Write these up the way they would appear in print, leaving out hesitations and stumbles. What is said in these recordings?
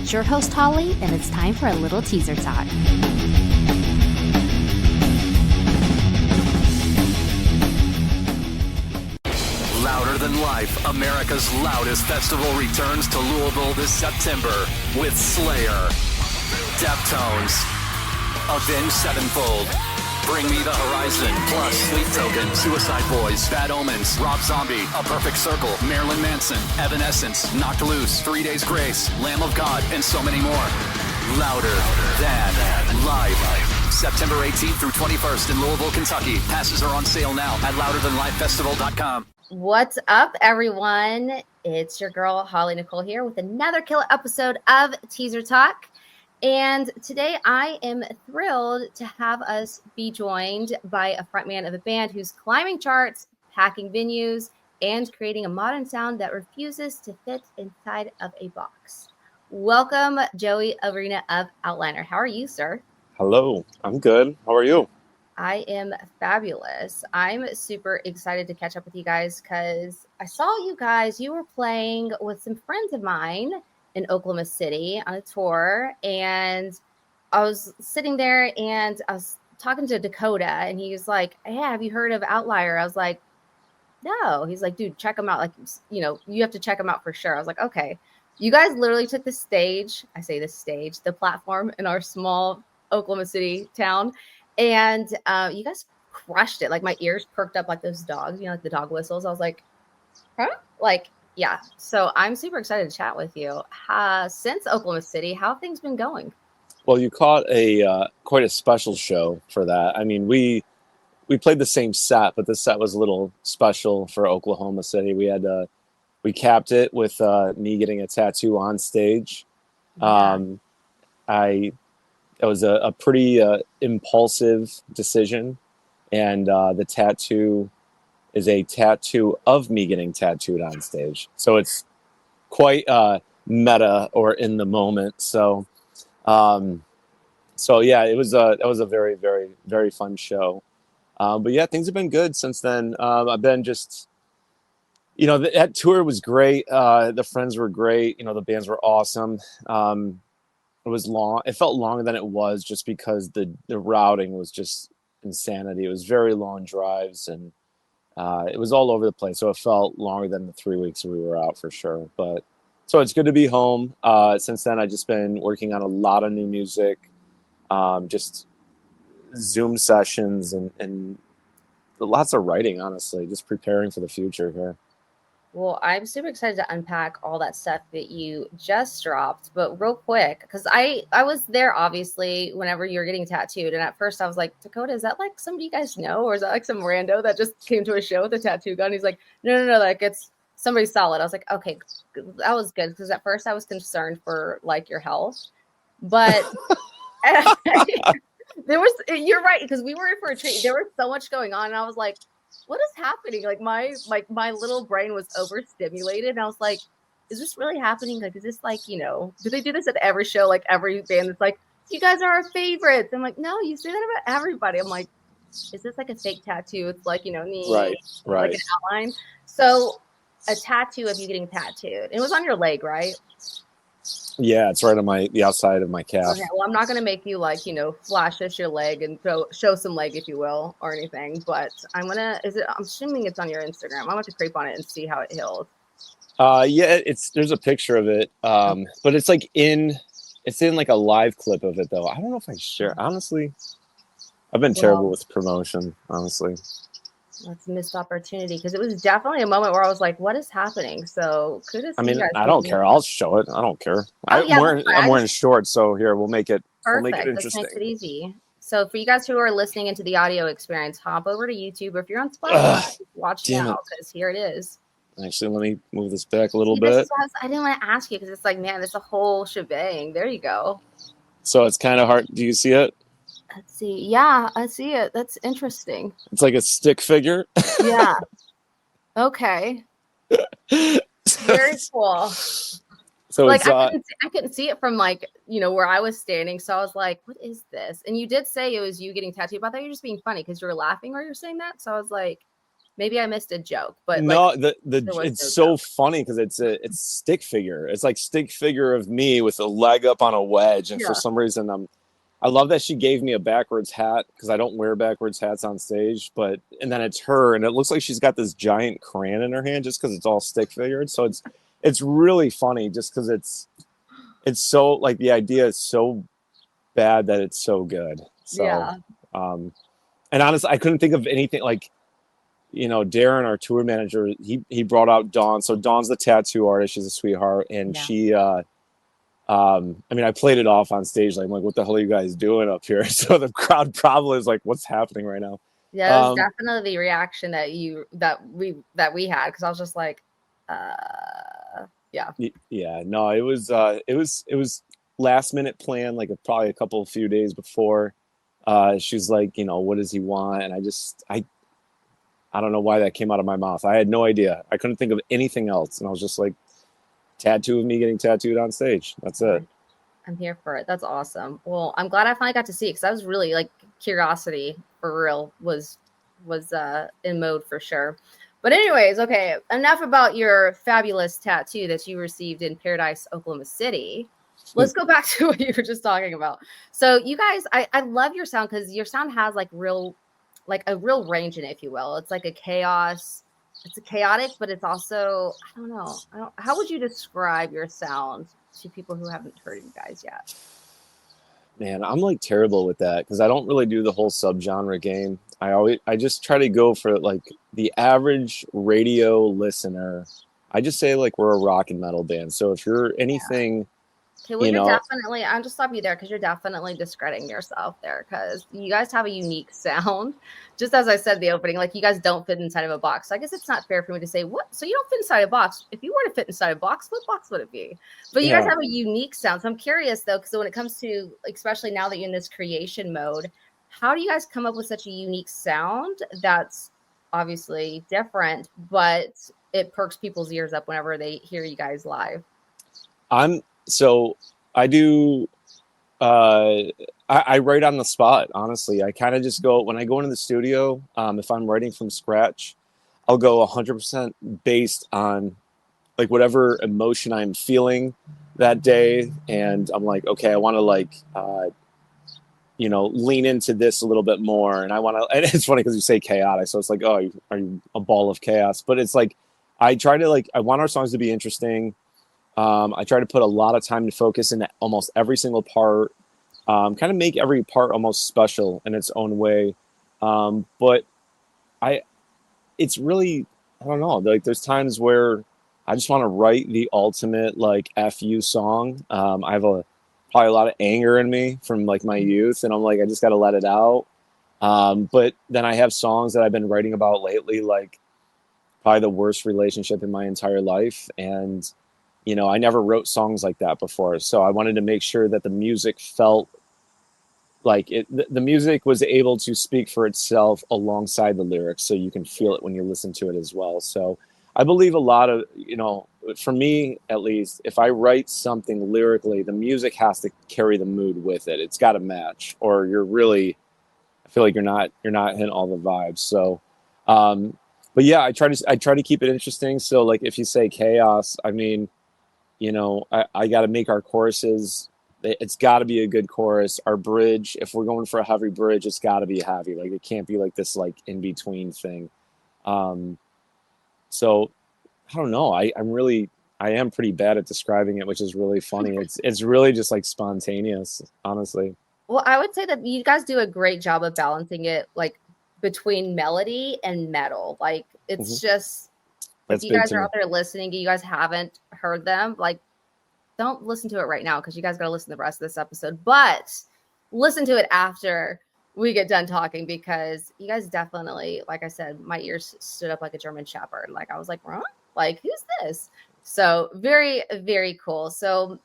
It's your host, Hollie, and it's time for a little teaser talk. Louder Than Life, America's loudest festival returns to Louisville this September with Slayer, Deftones, Avenged Sevenfold, Bring Me the Horizon, plus Sleep Token, Suicide Boys, Bad Omens, Rob Zombie, A Perfect Circle, Marilyn Manson, Evanescence, Knocked Loose, 3 Days Grace, Lamb of God, and so many more. Louder Than Life. September 18th through 21st in Louisville, Kentucky. Passes are on sale now at louderthanlifefestival.com. What's up, everyone? It's your girl, Hollie Nicole, here with another killer episode of Teaser Talk. And today I am thrilled to have us be joined by a frontman of a band who's climbing charts, packing venues, and creating a modern sound that refuses to fit inside of a box. Welcome, Joey Arena of Ovtlier. How are you, sir? Hello, I'm good. How are you? I am fabulous. I'm super excited to catch up with you guys because I saw you guys. You were playing with some friends of mine in Oklahoma City on a tour, and I was sitting there and I was talking to Dakota, and he was like, "Hey, have you heard of Ovtlier?" I was like, "No." He's like, "Dude, check them out. Like, you have to check them out for sure." I was like, "Okay." You guys literally took the stage. I say the stage, the platform in our small Oklahoma City town. And you guys crushed it. Like, my ears perked up like those dogs, like the dog whistles. I was like, huh? Like, yeah. So I'm super excited to chat with you. Since Oklahoma City, how have things been going? Well, you caught quite a special show for that. I mean, we played the same set, but this set was a little special for Oklahoma City. We capped it with me getting a tattoo on stage. Yeah. It was a pretty impulsive decision, and the tattoo is a tattoo of me getting tattooed on stage. So it's quite meta or in the moment. So yeah, it was a very, very, very fun show. But yeah, things have been good since then. I've been just, that tour was great. The friends were great. The bands were awesome. It was long. It felt longer than it was just because the routing was just insanity. It was very long drives, and it was all over the place. So it felt longer than the 3 weeks we were out for sure. But so it's good to be home. Since then, I've just been working on a lot of new music, just Zoom sessions and lots of writing, honestly, just preparing for the future here. Well, I'm super excited to unpack all that stuff that you just dropped, but real quick, because I was there, obviously, whenever you were getting tattooed. And at first I was like, Dakota, is that like somebody you guys know? Or is that like some rando that just came to a show with a tattoo gun? He's like, no, like it's somebody solid. I was like, okay, that was good. Because at first I was concerned for like your health, but you're right. Because we were in for a treat. There was so much going on. And I was like, what is happening? Like my little brain was overstimulated, and I was like, is this really happening? Like, is this like, do they do this at every show? Like every band that's like, you guys are our favorites. I'm like, no, you say that about everybody. I'm like, is this like a fake tattoo? It's like, me, right, like an outline. So a tattoo of you getting tattooed. It was on your leg, right? Yeah, it's right on the outside of my calf. Okay, well, I'm not going to make you flash us your leg and show some leg, if you will, or anything. But I'm assuming it's on your Instagram. I'm going to creep on it and see how it heals. Yeah, there's a picture of it. But it's in like a live clip of it though. I don't know if I share. Honestly, I've been terrible with promotion, honestly. That's a missed opportunity, because it was definitely a moment where I was like, what is happening? So kudos to you guys. I don't care. I'll show it. I don't care. I'm wearing shorts, so here, we'll make it interesting. This makes it easy. So for you guys who are listening into the audio experience, hop over to YouTube. Or if you're on Spotify, watch now, because here it is. Actually, let me move this back a little bit. I didn't want to ask you, because it's like, man, it's a whole shebang. There you go. So it's kind of hard. Do you see it? Let's see. Yeah, I see it. That's interesting. It's like a stick figure. Yeah. Okay. Very cool. So like, it's, I couldn't see it from where I was standing. So I was like, what is this? And you did say it was you getting tattooed, but I thought you were just being funny because you were laughing while you were saying that. So I was like, Maybe I missed a joke, but like No, there was it's no so joke. funny because it's stick figure. It's like stick figure of me with a leg up on a wedge, and for Yeah. some reason I love that she gave me a backwards hat because I don't wear backwards hats on stage. But and then it's her, and it looks like she's got this giant crayon in her hand just because it's all stick figured. So it's really funny just because it's so like the idea is so bad that it's so good. So Yeah. and honestly, I couldn't think of anything like. Darren, our tour manager, he brought out Dawn. So Dawn's the tattoo artist. She's a sweetheart, and Yeah. she I mean, I played it off on stage. Like, I'm like, what the hell are you guys doing up here? So the crowd probably is like, what's happening right now? Yeah, it was definitely the reaction that we had because I was just like, yeah. Yeah, no, it was last minute plan, like probably a couple of few days before. She's like, what does he want? And I don't know why that came out of my mouth. I had no idea. I couldn't think of anything else. And I was just like, tattoo of me getting tattooed on stage. That's it. I'm here for it. That's awesome. Well, I'm glad I finally got to see it because I was really like curiosity for real was in mode for sure. But anyways, okay, enough about your fabulous tattoo that you received in Paradise, Oklahoma City. Let's go back to what you were just talking about. So you guys, I love your sound because your sound has like a real range in it, if you will. It's like a chaos. It's a chaotic, but it's also, I don't know. How would you describe your sound to people who haven't heard you guys yet? Man, I'm like terrible with that because I don't really do the whole subgenre game. I just try to go for like the average radio listener. I just say like we're a rock and metal band. So if you're anything, Okay, well, you're definitely, I'll just stop you there because you're definitely discrediting yourself there because you guys have a unique sound. Just as I said in the opening, like you guys don't fit inside of a box. So I guess it's not fair for me to say, what? So you don't fit inside a box. If you were to fit inside a box, what box would it be? But you guys have a unique sound. So I'm curious though, because when it comes to, especially now that you're in this creation mode, how do you guys come up with such a unique sound that's obviously different, but it perks people's ears up whenever they hear you guys live? So I do, I write on the spot, honestly. I kind of just go, when I go into the studio, if I'm writing from scratch, I'll go 100% based on like whatever emotion I'm feeling that day. And I'm like, okay, I want to like, lean into this a little bit more. And I want to, and it's funny because you say chaotic. So it's like, oh, are you a ball of chaos? But it's like, I want our songs to be interesting. I try to put a lot of time to focus in almost every single part, kind of make every part almost special in its own way. But it's really, I don't know, like there's times where I just want to write the ultimate like FU song. I have probably a lot of anger in me from like my youth, and I'm like, I just got to let it out. But then I have songs that I've been writing about lately, like probably the worst relationship in my entire life. And I never wrote songs like that before. So I wanted to make sure that the music felt like the music was able to speak for itself alongside the lyrics. So you can feel it when you listen to it as well. So I believe a lot of, for me, at least, if I write something lyrically, the music has to carry the mood with it. It's got to match, or I feel like you're not hitting all the vibes. So, but yeah, I try to keep it interesting. So like, if you say chaos, I mean, I got to make our choruses. It's got to be a good chorus. Our bridge, if we're going for a heavy bridge, it's got to be heavy. Like it can't be like this like in between thing. So I don't know. I am pretty bad at describing it, which is really funny. It's really just like spontaneous, honestly. Well, I would say that you guys do a great job of balancing it like between melody and metal. Like it's just. If you guys are out there listening, you guys haven't heard them, like, don't listen to it right now because you guys got to listen to the rest of this episode. But listen to it after we get done talking because you guys definitely, like I said, my ears stood up like a German Shepherd. Like, I was like, huh? Like, who's this? So very, very cool. So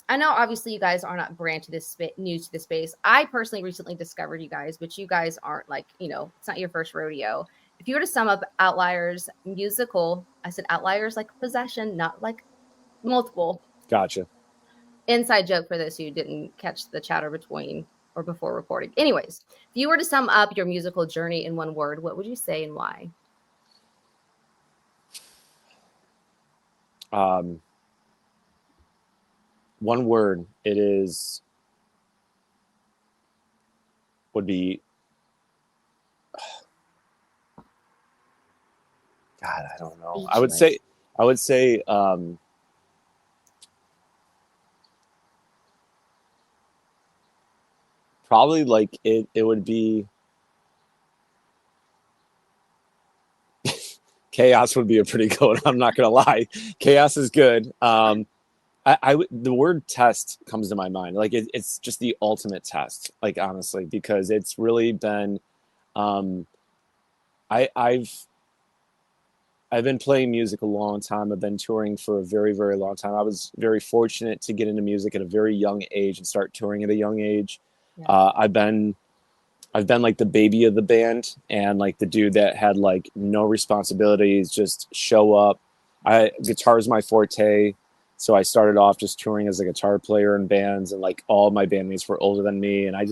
I know obviously you guys are not brand new to this space. I personally recently discovered you guys, but you guys aren't like, it's not your first rodeo. If you were to sum up Outlier's musical, I said Outliers like possession, not like multiple. Gotcha. Inside joke for those who didn't catch the chatter between or before recording. Anyways, if you were to sum up your musical journey in one word, what would you say and why? One word, would be, God, I don't know. Speechless. I would say, probably like it would be chaos would be a pretty good one. I'm not gonna lie. Chaos is good. The word test comes to my mind. Like it's just the ultimate test, like honestly, because it's really been, I've been playing music a long time. I've been touring for a very, very long time. I was very fortunate to get into music at a very young age and start touring at a young age. Yeah. I've been like the baby of the band and like the dude that had like no responsibilities, just show up. Guitar is my forte. So I started off just touring as a guitar player in bands, and like all my bandmates were older than me. And I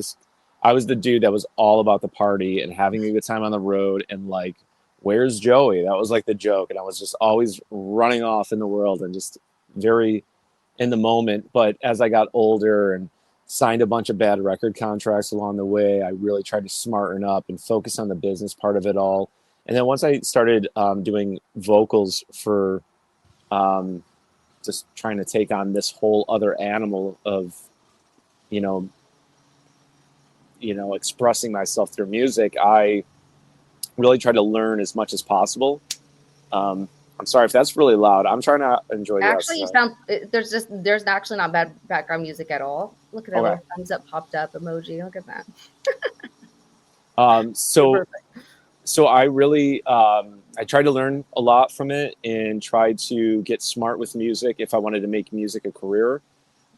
was the dude that was all about the party and having a good time on the road. And like, where's Joey? That was like the joke. And I was just always running off in the world and just very in the moment. But as I got older and signed a bunch of bad record contracts along the way, I really tried to smarten up and focus on the business part of it all. And then once I started doing vocals for just trying to take on this whole other animal of, you know, expressing myself through music, I really tried to learn as much as possible. I'm sorry if that's really loud. I'm trying to enjoy the Actually, you outside. sound there's actually not bad background music at all. Look at that Okay. little thumbs up popped up emoji. Look at that. So I really, I tried to learn a lot from it and tried to get smart with music if I wanted to make music a career.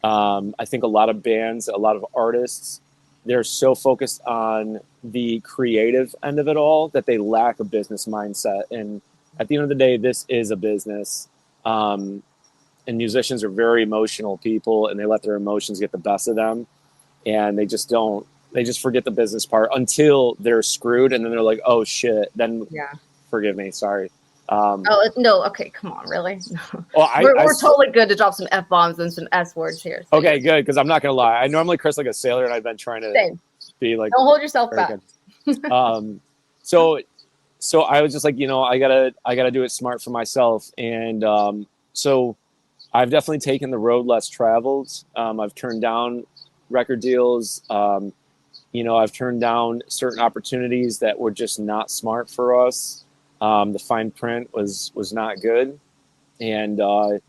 I think a lot of bands, a lot of artists, they're so focused on the creative end of it all that they lack a business mindset. And at the end of the day, this is a business. And musicians are very emotional people, and they let their emotions get the best of them. And they just forget the business part until they're screwed. And then they're like, oh shit. Then Yeah. forgive me. Sorry. Oh no! Okay, come on, really? Well, we're totally good to drop some F bombs and some S words here. So okay, good, because I'm not gonna lie. I normally curse like a sailor, and I've been trying to Same. be like. Don't hold yourself very back. good. So I was just like, I gotta do it smart for myself, and so I've definitely taken the road less traveled. I've turned down record deals. I've turned down certain opportunities that were just not smart for us. The fine print was not good, and so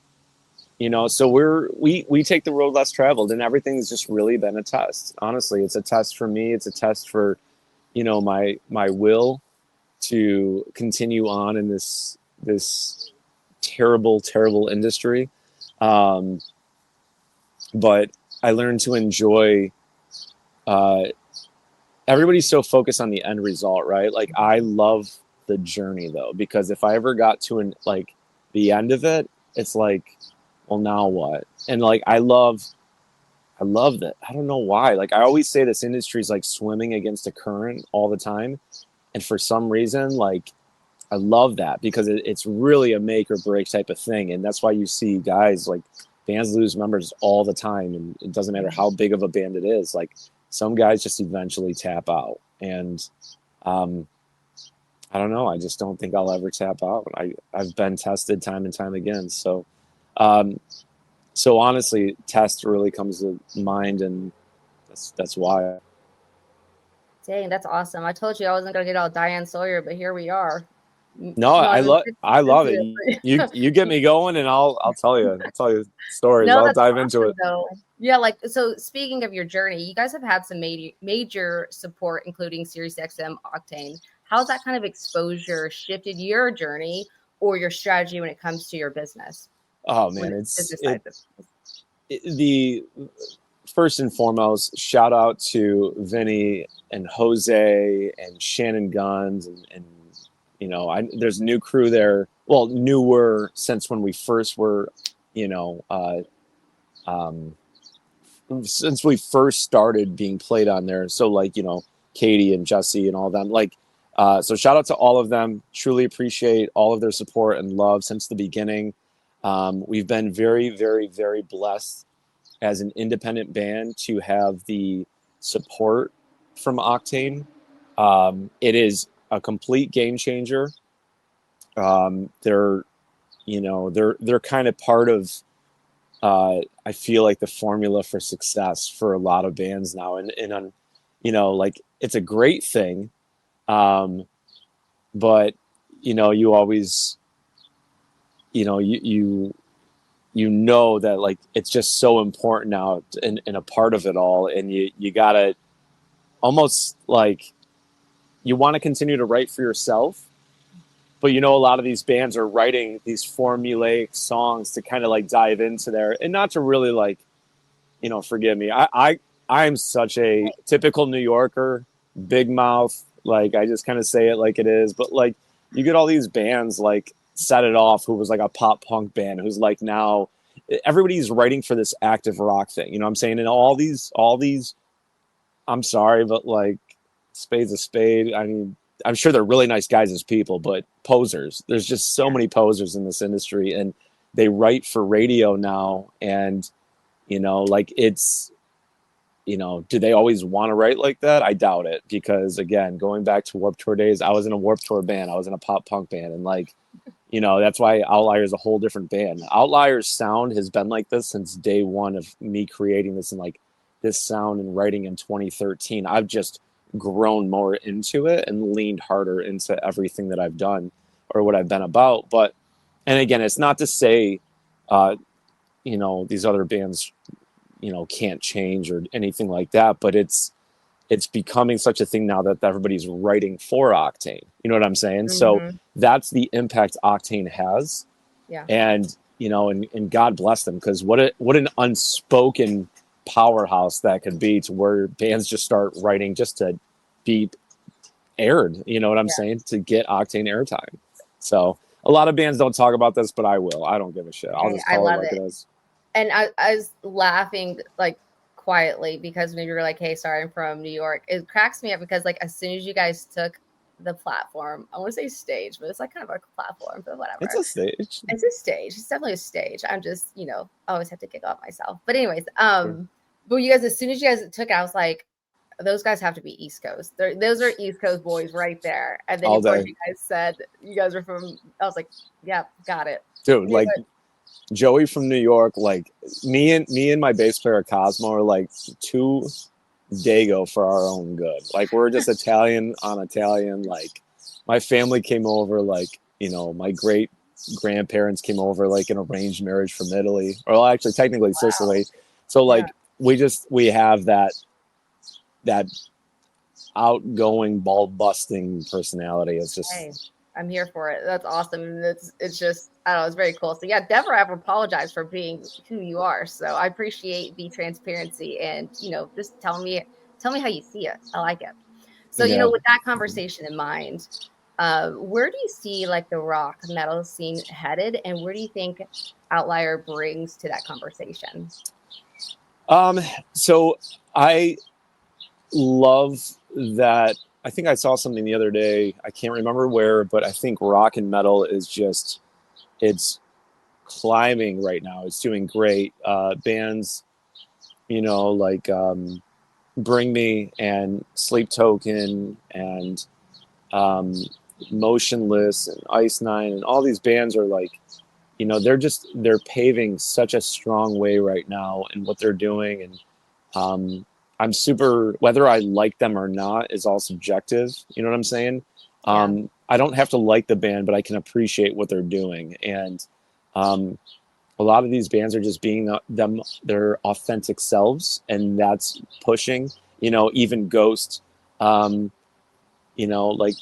we take the road less traveled, and everything's just really been a test. Honestly, it's a test for me. It's a test for my will to continue on in this terrible industry. But I learned to enjoy. Everybody's so focused on the end result, right? Like I love the journey though, because if I ever got to the end of it, it's like, well, now what? And like I love that. I don't know why. Like I always say this industry is like swimming against a current all the time. And for some reason, like I love that because it's really a make or break type of thing. And that's why you see guys like bands lose members all the time. And it doesn't matter how big of a band it is. Like some guys just eventually tap out. And I don't know. I just don't think I'll ever tap out. I've been tested time and time again. So honestly, test really comes to mind, and that's why. Dang, that's awesome. I told you I wasn't gonna get all Diane Sawyer, but here we are. No, I love it. You get me going, and I'll tell you stories. No, I'll that's dive awesome, into it. though. Yeah, like so. Speaking of your journey, you guys have had some major support, including SiriusXM, Octane. How's that kind of exposure shifted your journey or your strategy when it comes to your business? Oh man, the first and foremost, shout out to Vinny and Jose and Shannon Guns and there's a new crew there. Well, newer since when we first were, since we first started being played on there. So like, Katie and Jesse and all them, like, so shout out to all of them. Truly appreciate all of their support and love since the beginning. We've been very, very, very blessed as an independent band to have the support from Octane. It is a complete game changer. They're kind of part of, I feel like, the formula for success for a lot of bands now. And like, it's a great thing. But, you always, you that, like, it's just so important now and a part of it all. And you gotta almost, like, you want to continue to write for yourself, but a lot of these bands are writing these formulaic songs to kind of like dive into there, and not to really, like, forgive me. I'm such a typical New Yorker, big mouth. Like, I just kind of say it like it is. But, like, you get all these bands like Set It Off, who was like a pop punk band, who's like, now everybody's writing for this active rock thing. You know what I'm saying? And all these, I'm sorry, but, like, spade's a spade. I mean, I'm sure they're really nice guys as people, but posers. There's just so many posers in this industry, and they write for radio now. And, like, it's, do they always want to write like that? I doubt it, because, again, going back to Warped Tour days, I was in a Warped Tour band. I was in a pop punk band. And, like, that's why Outlier is a whole different band. Outlier's sound has been like this since day one of me creating this, and, like, this sound and writing in 2013. I've just grown more into it and leaned harder into everything that I've done or what I've been about. But, and again, it's not to say, these other bands, can't change or anything like that, but it's becoming such a thing now that everybody's writing for Octane. You know what I'm saying? Mm-hmm. So that's the impact Octane has. Yeah. And, and God bless them, because what an unspoken powerhouse that could be, to where bands just start writing just to be aired. You know what I'm saying? To get Octane airtime. So a lot of bands don't talk about this, but I will. I don't give a shit. I'll just call it like it is. And I was laughing, like, quietly, because maybe you're like, hey, sorry, I'm from New York. It cracks me up because, like, as soon as you guys took the platform, I want to say stage, but it's like kind of a platform, but whatever. It's a stage. It's a stage. It's definitely a stage. I'm just, I always have to kick off myself. But anyways, but you guys, as soon as you guys took it, I was like, those guys have to be East Coast. Those are East Coast boys right there. And then, of course, you guys said you guys are from, I was like, yeah, got it. Dude, like, Joey from New York, like, me and my bass player Cosmo are like two Dago for our own good. Like, we're just Italian on Italian. Like, my family came over, like, my great grandparents came over, like, an arranged marriage from Italy, or actually technically Sicily. So, like, we have that outgoing, ball busting personality. It's just, hey, I'm here for it. That's awesome. And it's just, I don't know, it's very cool. So yeah, never ever apologize for being who you are. So I appreciate the transparency and, just tell me how you see it. I like it. So, with that conversation in mind, where do you see, like, the rock metal scene headed, and where do you think Outlier brings to that conversation? So I love that. I think I saw something the other day. I can't remember where, but I think rock and metal is just, it's climbing right now. It's doing great. Bands, like Bring Me and Sleep Token and Motionless and Ice Nine, and all these bands are, like, they're paving such a strong way right now in what they're doing. And I'm super, whether I like them or not is all subjective. You know what I'm saying? I don't have to like the band, but I can appreciate what they're doing. And a lot of these bands are just being their authentic selves, and that's pushing, even Ghost, like,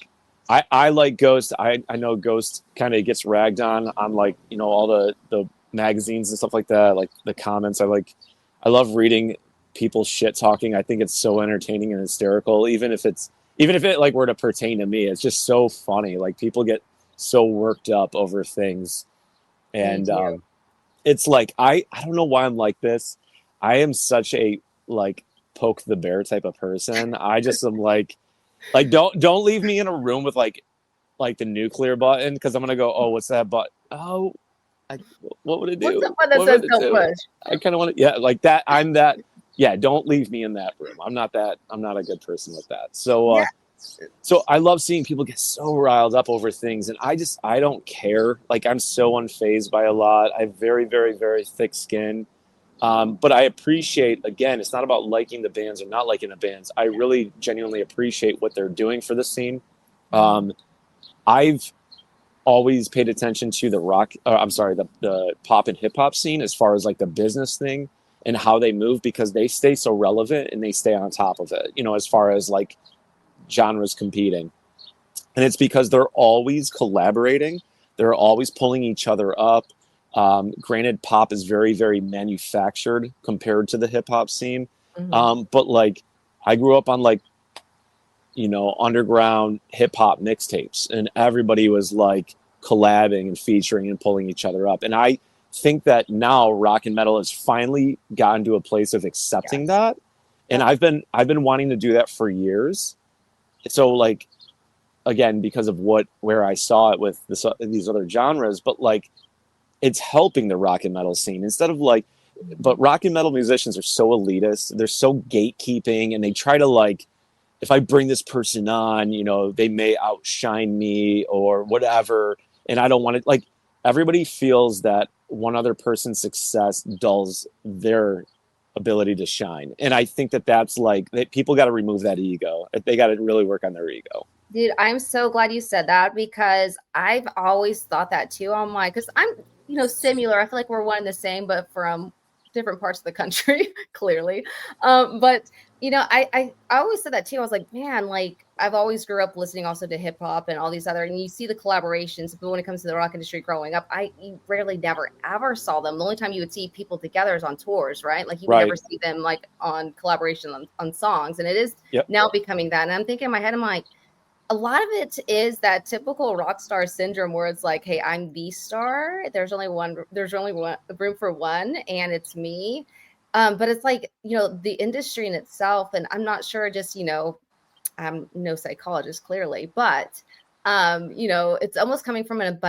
I like Ghost. I know Ghost kind of gets ragged on, like, all the magazines and stuff like that, like the comments. I love reading people shit talking. I think it's so entertaining and hysterical, even if it like were to pertain to me. It's just so funny. Like, people get so worked up over things, and it's like, I don't know why I'm like this. I am such a, like, poke the bear type of person. I just am like don't leave me in a room with like the nuclear button, because I'm gonna go, oh, what's that button? Oh, what would it What's do? the one that What says would it don't do? push? I kind of want to, yeah, like that. I'm that. Yeah, don't leave me in that room. I'm not a good person with that. So, Yeah. so I love seeing people get so riled up over things, and I don't care. Like, I'm so unfazed by a lot. I have very, very, very thick skin. But I appreciate, again, it's not about liking the bands or not liking the bands. I really genuinely appreciate what they're doing for the scene. I've always paid attention to the pop and hip hop scene as far as like the business thing and how they move, because they stay so relevant and they stay on top of it, as far as like genres competing. And it's because they're always collaborating. They're always pulling each other up. Granted, pop is very, very manufactured compared to the hip hop scene. But like, I grew up on like, underground hip hop mixtapes, and everybody was like collabing and featuring and pulling each other up. And I think that now rock and metal has finally gotten to a place of accepting that. And I've been wanting to do that for years. So like, again, because of where I saw it with these other genres, but like, it's helping the rock and metal scene instead of like, but rock and metal musicians are so elitist. They're so gatekeeping, and they try to like, if I bring this person on, they may outshine me or whatever. And I don't want to, like, everybody feels that one other person's success dulls their ability to shine. And I think that's like, people got to remove that ego. They got to really work on their ego. Dude, I'm so glad you said that, because I've always thought that too. I'm like, because I'm, similar. I feel like we're one and the same, but from different parts of the country, clearly. But I always said that too. I was like, man, like I've always grew up listening also to hip hop and all these other, and you see the collaborations, but when it comes to the rock industry growing up, you rarely, never, ever saw them. The only time you would see people together is on tours, right? Like you would never see them like on collaboration on songs. And it is now becoming that. And I'm thinking in my head, I'm like, a lot of it is that typical rock star syndrome where it's like, hey, I'm the star. There's only one room for one, and it's me. But it's like, the industry in itself, and I'm not sure, just, I'm no psychologist clearly, but, it's almost coming from an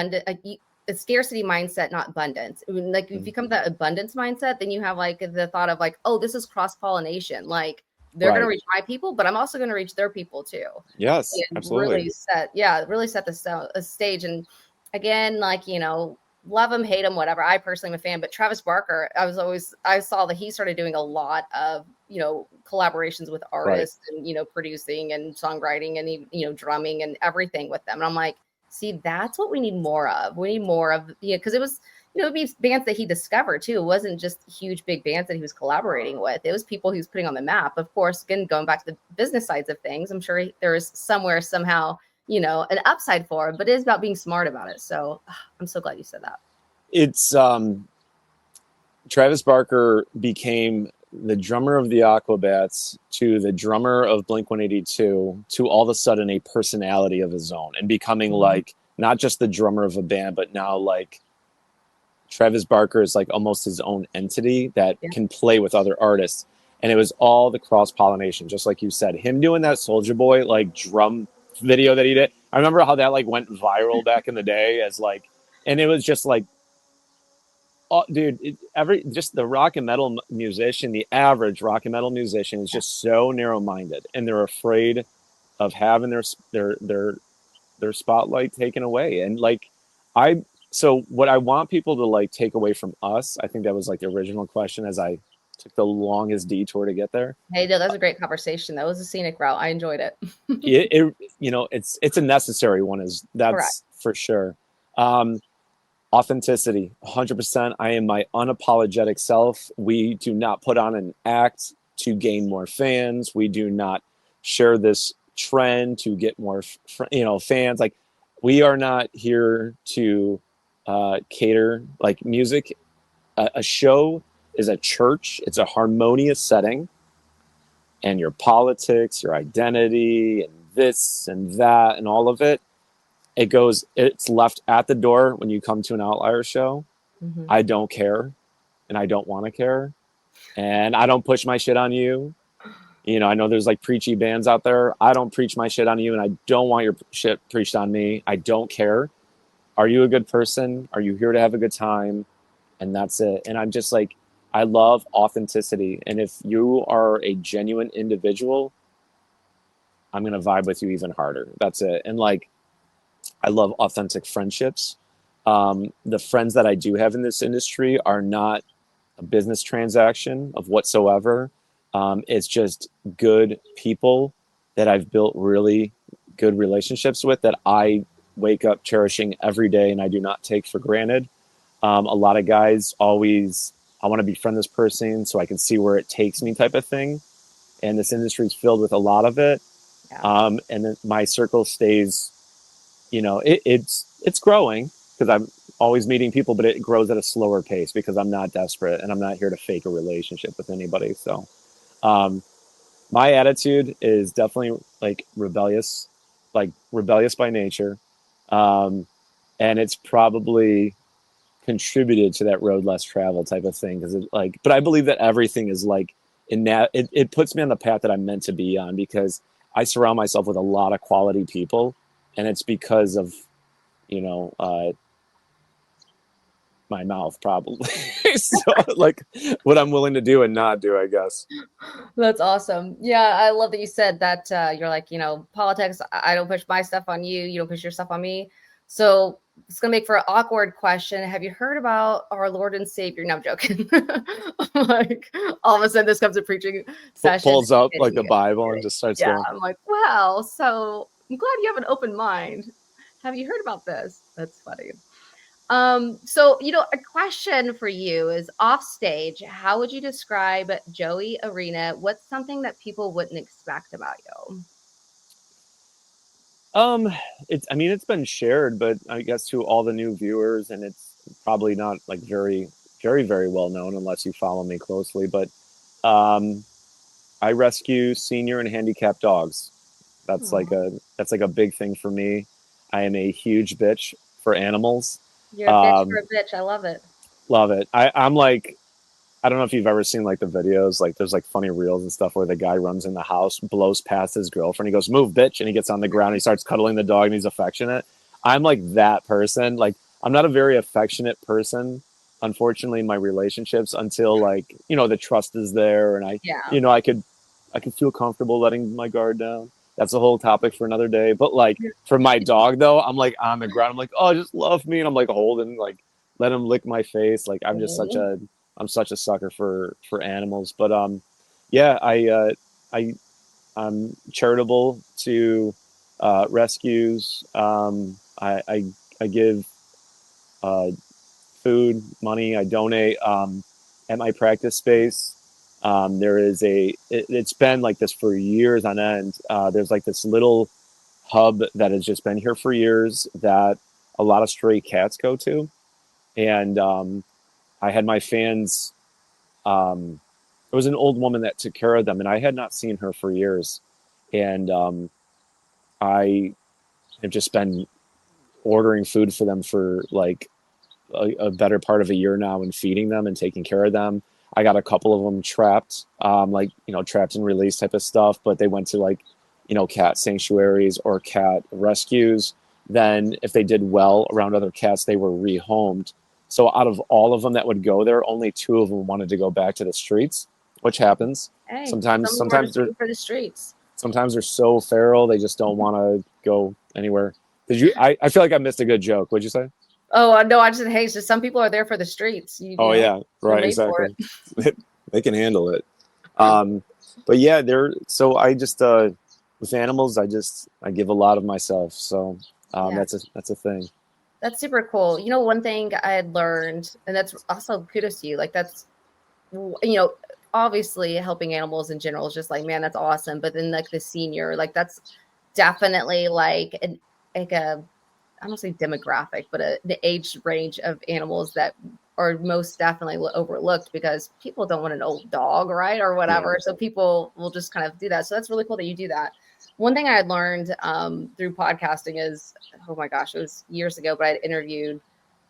a scarcity mindset, not abundance. I mean, like if you come to that abundance mindset, then you have like the thought of like, oh, this is cross-pollination. Like, they're going to reach my people, but I'm also going to reach their people too. Yes, and absolutely. Really set the stage. And again, like, love him, hate him, whatever. I personally am a fan, but Travis Barker, I saw that he started doing a lot of, collaborations with artists and, producing and songwriting and, drumming and everything with them. And I'm like, see, that's what we need more of. We need more of, because it was, it'd be bands that he discovered too. It wasn't just huge, big bands that he was collaborating with. It was people he was putting on the map. Of course, again, going back to the business sides of things, I'm sure there's somewhere, somehow, an upside for him, but it is about being smart about it. So I'm so glad you said that. It's Travis Barker became the drummer of the Aquabats to the drummer of Blink-182 to all of a sudden a personality of his own, and becoming like not just the drummer of a band, but now like Travis Barker is like almost his own entity that can play with other artists. And it was all the cross-pollination, just like you said. Him doing that Soulja Boy like drum video that he did. I remember how that like went viral back in the day as like, and it was just like, oh, dude, just the rock and metal musician, the average rock and metal musician is just so narrow-minded, and they're afraid of having their spotlight taken away. And like, so what I want people to like take away from us, I think that was like the original question as I took the longest detour to get there. Hey, no, that was a great conversation. That was a scenic route. I enjoyed it. It's a necessary one, that's correct. For sure. Authenticity, 100%. I am my unapologetic self. We do not put on an act to gain more fans. We do not share this trend to get more fans. Like, we are not here to cater like music. A show is a church. It's a harmonious setting, and your politics, your identity, and this and that and all of it, it's left at the door when you come to an Outlier show. I don't care, and I don't want to care, and I don't push my shit on you. I know there's like preachy bands out there. I don't preach my shit on you, and I don't want your shit preached on me. I don't care. are you a good person? Are you here to have a good time? And that's it. And I'm just like, I love authenticity. And if you are a genuine individual, I'm going to vibe with you even harder. That's it. And like, I love authentic friendships. The friends that I do have in this industry are not a business transaction of whatsoever. It's just good people that I've built really good relationships with that I wake up cherishing every day and I do not take for granted. A lot of guys always, I want to befriend this person so I can see where it takes me type of thing. And this industry is filled with a lot of it. Yeah. And then my circle stays, it's growing because I'm always meeting people, but it grows at a slower pace because I'm not desperate and I'm not here to fake a relationship with anybody. So, my attitude is definitely like rebellious by nature. Um, and it's probably contributed to that road less travel type of thing. But I believe that everything is like in that it puts me on the path that I'm meant to be on because I surround myself with a lot of quality people. And it's because of, you know, uh, my mouth probably. So like what I'm willing to do and not do, I guess. That's awesome. Yeah, I love that you said that you're like, politics, I don't push my stuff on you, you don't push your stuff on me. So it's gonna make for an awkward question. Have you heard about our Lord and Savior? No, I'm joking. Like all of a sudden this comes to preaching session. Pulls up like the Bible and just starts Yeah, going. I'm like, wow. So I'm glad you have an open mind. Have you heard about this? That's funny. So a question for you is off stage, how would you describe Joey Arena? What's something that people wouldn't expect about you? It's been shared, but I guess to all the new viewers, and it's probably not like very, very, very well known unless you follow me closely. But um, I rescue senior and handicapped dogs. That's like a big thing for me. I am a huge bitch for animals. You're a bitch Um, for a bitch. I love it. love it. I'm like, I don't know if you've ever seen like the videos, like there's like funny reels and stuff where the guy runs in the house, blows past his girlfriend. He goes, "Move, bitch." And he gets on the ground and he starts cuddling the dog and he's affectionate. I'm like that person. Like, I'm not a very affectionate person, unfortunately, in my relationships until like, the trust is there and Yeah. I could feel comfortable letting my guard down. That's a whole topic for another day. But like for my dog though, I'm like on the ground. I'm like, "Oh, just love me." And I'm like holding, like, let him lick my face. Like I'm such a sucker for animals. But yeah, I'm charitable to rescues. I give uh, food, money. I donate at my practice space. It's been like this for years on end. There's like this little hub that has just been here for years that a lot of stray cats go to, and I had my fans. It was an old woman that took care of them, and I had not seen her for years. And I have just been ordering food for them for like a better part of a year now and feeding them and taking care of them. I got a couple of them trapped, trapped and released type of stuff, but they went to like, cat sanctuaries or cat rescues. Then if they did well around other cats, they were rehomed. So out of all of them that would go there, only 2 of them wanted to go back to the streets, which happens. Hey, Sometimes, some more sometimes they're for the streets. sometimes they're so feral they just don't want to go anywhere. Did you? I feel like I missed a good joke. What'd you say? Oh no, I just said, hey, it's just some people are there for the streets. Oh yeah, they're right, made for exactly. They can handle it. But yeah, so I just with animals, I give a lot of myself. So Yeah. that's a thing. That's super cool. One thing I had learned, and that's also kudos to you. Like that's, obviously helping animals in general is just like, man, that's awesome. But then like the senior, like that's definitely like a, I don't say demographic, but the age range of animals that are most definitely overlooked because people don't want an old dog, right? Or whatever. Yeah. So people will just kind of do that. So that's really cool that you do that. One thing I had learned through podcasting is, oh my gosh, it was years ago, but I had interviewed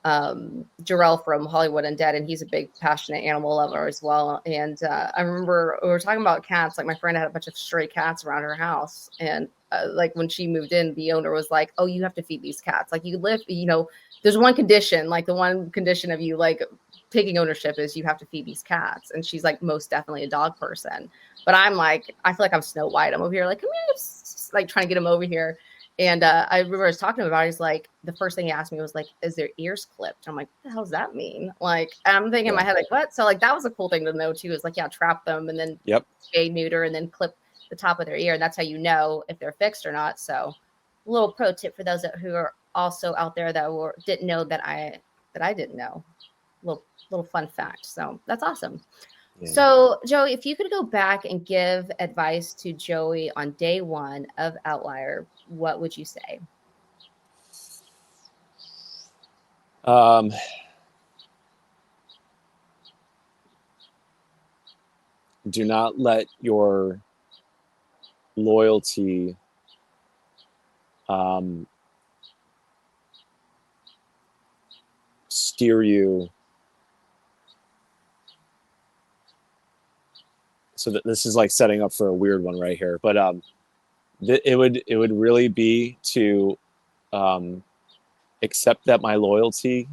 Jarrell from Hollywood Undead, and he's a big passionate animal lover as well. And I remember we were talking about cats. Like my friend had a bunch of stray cats around her house, and like when she moved in, the owner was like, "Oh, you have to feed these cats. Like you live, there's one condition, like the one condition of you like taking ownership is you have to feed these cats. And she's like most definitely a dog person. But I'm like, I feel like I'm Snow White. I'm over here like, come here, like trying to get him over here. And I remember I was talking to him about it. He's like, the first thing he asked me was like, is their ears clipped? I'm like, what the hell does that mean? Like, and I'm thinking in my head, like, what? So like, that was a cool thing to know too, is like, yeah, trap them and then spay, neuter, and then clip the top of their ear. And that's how you know if they're fixed or not. So a little pro tip for those who are also out there that didn't know that I didn't know. Little fun fact. So that's awesome. Yeah. So Joey, if you could go back and give advice to Joey on day one of Outlier, what would you say? Do not let your loyalty steer you. So that this is like setting up for a weird one right here, but it would really be to accept that my loyalty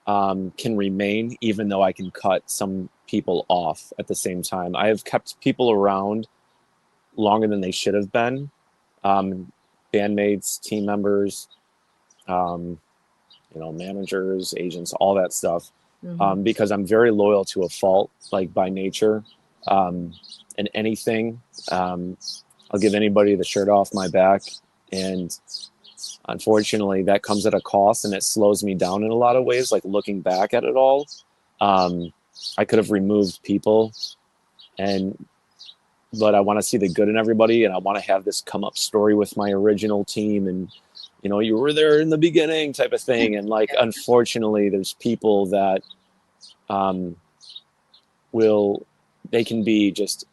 can remain, even though I can cut some people off at the same time. I have kept people around longer than they should have been, bandmates, team members, managers, agents, all that stuff. Because I'm very loyal to a fault, like by nature, and anything. I'll give anybody the shirt off my back. And unfortunately, that comes at a cost, and it slows me down in a lot of ways, like looking back at it all. I could have removed people, but I want to see the good in everybody, and I want to have this come up story with my original team, and you were there in the beginning type of thing. And like, unfortunately, there's people that they can be just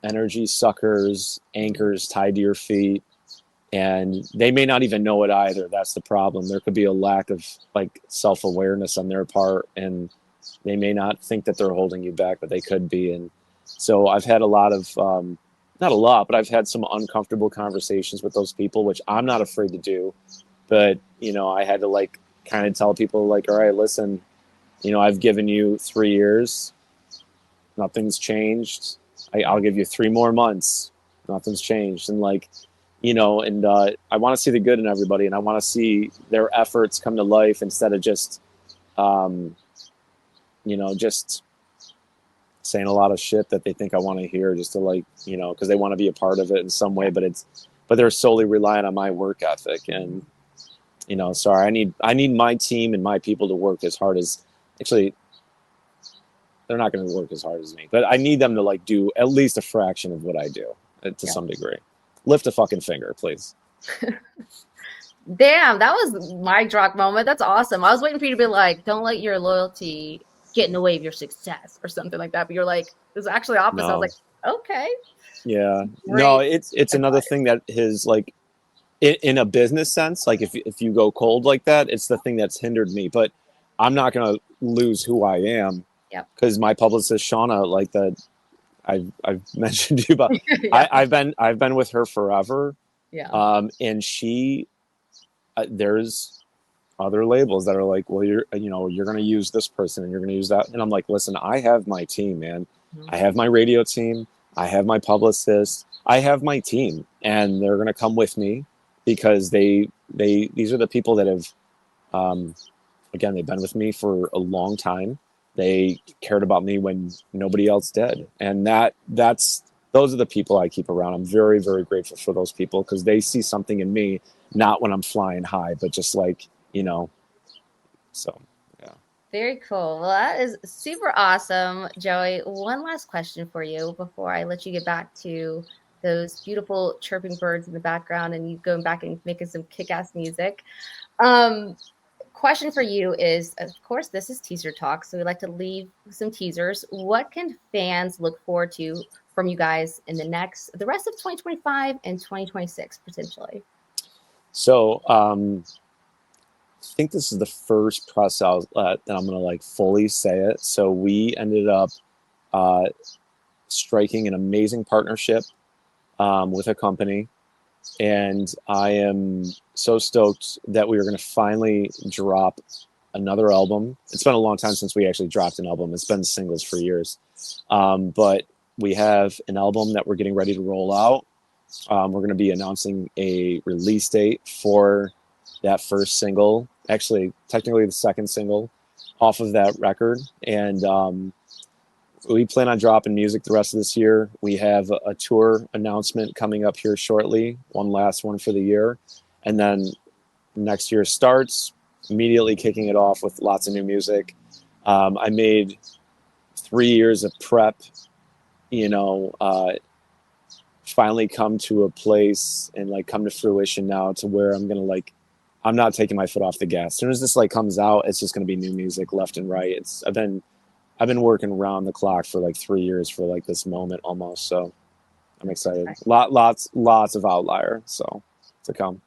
energy suckers, anchors tied to your feet, and they may not even know it either. That's the problem. There could be a lack of like self-awareness on their part, and they may not think that they're holding you back, but they could be. And so I've had a lot of, not a lot, but I've had some uncomfortable conversations with those people, which I'm not afraid to do. But, I had to like kind of tell people like, all right, listen, I've given you 3 years. Nothing's changed. I'll give you 3 more months. Nothing's changed. And like, I want to see the good in everybody, and I want to see their efforts come to life instead of just, just saying a lot of shit that they think I want to hear just to like, because they want to be a part of it in some way, but they're solely relying on my work ethic. And, sorry, I need my team and my people to work as hard as, actually, they're not going to work as hard as me, but I need them to like do at least a fraction of what I do to some degree. Lift a fucking finger, please. Damn, that was my drop moment. That's awesome. I was waiting for you to be like, don't let your loyalty get in the way of your success or something like that. But you're like, it was actually opposite. No. I was like, okay. Yeah. Great. No, it's another thing that is like, in a business sense, like if you go cold like that, it's the thing that's hindered me. But I'm not going to lose who I am. Yeah. Because my publicist Shauna, like that, I've mentioned to you about. Yeah. I've been with her forever. Yeah. And she, there's other labels that are like, well, you're going to use this person and you're going to use that, and I'm like, listen, I have my team, man. Mm-hmm. I have my radio team. I have my publicist. I have my team, and they're going to come with me because these are the people that have, again, they've been with me for a long time. They cared about me when nobody else did. And those are the people I keep around. I'm very, very grateful for those people because they see something in me, not when I'm flying high, but just like, so, yeah. Very cool. Well, that is super awesome, Joey. One last question for you before I let you get back to those beautiful chirping birds in the background and you going back and making some kick-ass music. Question for you is, of course, this is teaser talk, so we like to leave some teasers. What can fans look forward to from you guys in the rest of 2025 and 2026 potentially? So I think this is the first press outlet that I'm going to like fully say it. So we ended up striking an amazing partnership with a company And I am so stoked that we are going to finally drop another album. It's been a long time since we actually dropped an album. It's been singles for years. But we have an album that we're getting ready to roll out. We're going to be announcing a release date for that first single, actually technically the second single off of that record. And we plan on dropping music the rest of this year. We have a tour announcement coming up here shortly, one last one for the year. And then next year starts, immediately kicking it off with lots of new music. I made 3 years of prep, finally come to a place and like come to fruition now to where I'm going to I'm not taking my foot off the gas. As soon as this comes out, it's just going to be new music left and right. I've been working around the clock for 3 years for this moment almost. So I'm excited. Lots of Outlier. So to come.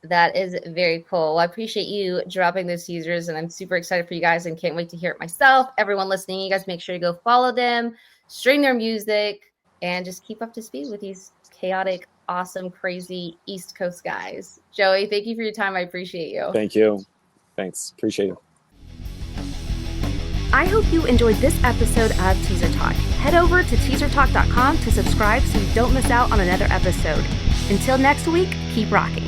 That is very cool. Well, I appreciate you dropping those teasers, and I'm super excited for you guys and can't wait to hear it myself. Everyone listening, you guys make sure to go follow them, stream their music, and just keep up to speed with these chaotic, awesome, crazy East Coast guys. Joey, thank you for your time. I appreciate you. Thank you. Thanks. Appreciate it. I hope you enjoyed this episode of Teaser Talk. Head over to teasertalk.com to subscribe so you don't miss out on another episode. Until next week, keep rocking.